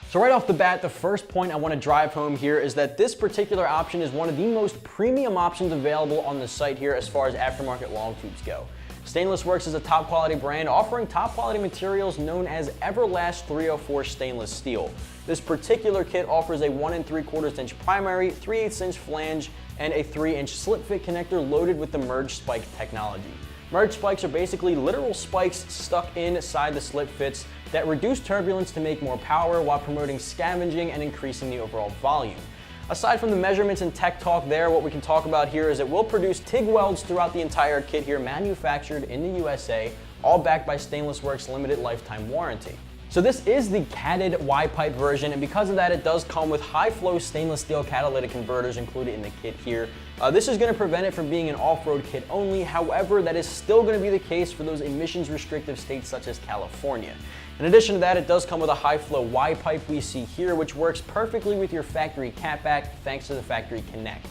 So right off the bat, the first point I want to drive home here is that this particular option is one of the most premium options available on the site here as far as aftermarket long tubes go. Stainless Works is a top quality brand offering top quality materials known as Everlast 304 stainless steel. This particular kit offers a 1 3/4 inch primary, 3/8 inch flange, and a 3-inch slip fit connector loaded with the merge spike technology. Merge spikes are basically literal spikes stuck inside the slip fits that reduce turbulence to make more power while promoting scavenging and increasing the overall volume. Aside from the measurements and tech talk there, what we can talk about here is it will produce TIG welds throughout the entire kit here, manufactured in the USA, all backed by Stainless Works limited lifetime warranty. So this is the catted Y-pipe version, and because of that, it does come with high-flow stainless steel catalytic converters included in the kit here. This is going to prevent it from being an off-road kit only. However, that is still going to be the case for those emissions-restrictive states such as California. In addition to that, it does come with a high-flow Y-pipe we see here, which works perfectly with your factory catback thanks to the factory connect.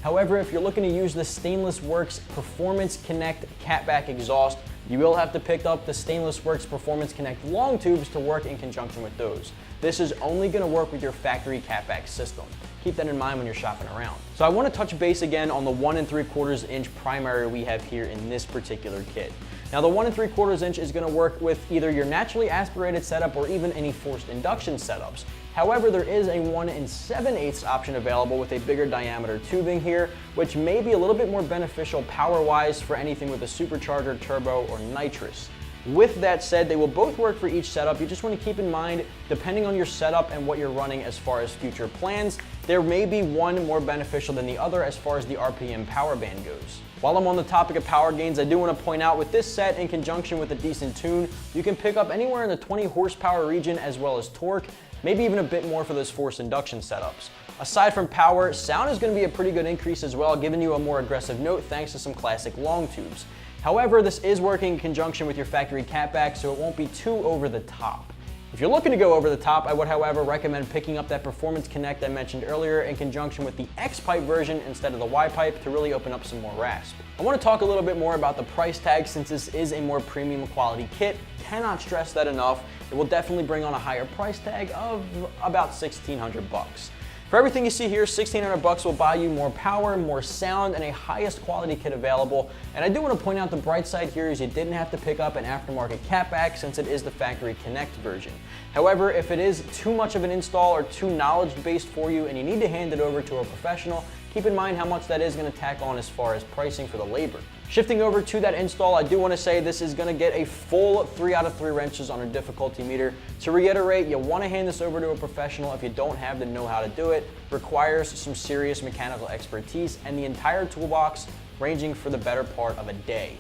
However, if you're looking to use the Stainless Works Performance Connect catback exhaust, you will have to pick up the Stainless Works Performance Connect long tubes to work in conjunction with those. This is only going to work with your factory catback system. Keep that in mind when you're shopping around. So I want to touch base again on the 1 3/4 inch primary we have here in this particular kit. Now the 1 3/4 inch is going to work with either your naturally aspirated setup or even any forced induction setups. However, there is a 1 7/8 option available with a bigger diameter tubing here, which may be a little bit more beneficial power-wise for anything with a supercharger, turbo, or nitrous. With that said, they will both work for each setup. You just want to keep in mind, depending on your setup and what you're running as far as future plans, there may be one more beneficial than the other as far as the RPM power band goes. While I'm on the topic of power gains, I do want to point out with this set, in conjunction with a decent tune, you can pick up anywhere in the 20 horsepower region as well as torque, maybe even a bit more for those forced induction setups. Aside from power, sound is going to be a pretty good increase as well, giving you a more aggressive note thanks to some classic long tubes. However, this is working in conjunction with your factory catback, so it won't be too over the top. If you're looking to go over the top, I would, however, recommend picking up that Performance Connect I mentioned earlier in conjunction with the X-pipe version instead of the Y-pipe to really open up some more rasp. I want to talk a little bit more about the price tag since this is a more premium quality kit. Cannot stress that enough. It will definitely bring on a higher price tag of about $1,600. For everything you see here, $1,600 will buy you more power, more sound, and a highest quality kit available. And I do want to point out the bright side here is you didn't have to pick up an aftermarket catback since it is the factory connect version. However, if it is too much of an install or too knowledge-based for you and you need to hand it over to a professional, keep in mind how much that is going to tack on as far as pricing for the labor. Shifting over to that install, I do want to say this is going to get a full 3 out of 3 wrenches on a difficulty meter. To reiterate, you want to hand this over to a professional if you don't have the know-how to do it. Requires some serious mechanical expertise and the entire toolbox ranging for the better part of a day.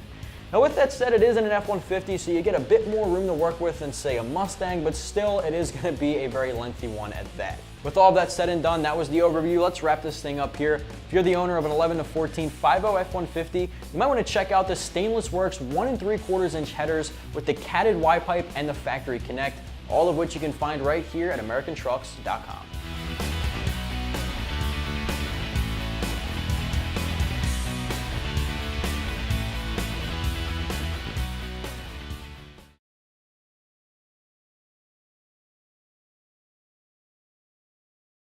Now with that said, it is in an F150, so you get a bit more room to work with than say a Mustang, but still it is going to be a very lengthy one at that. With all that said and done, that was the overview. Let's wrap this thing up here. If you're the owner of an 11 to 14 5.0 F150, you might want to check out the Stainless Works 1 3/4 inch headers with the catted Y-pipe and the factory connect, all of which you can find right here at AmericanTrucks.com.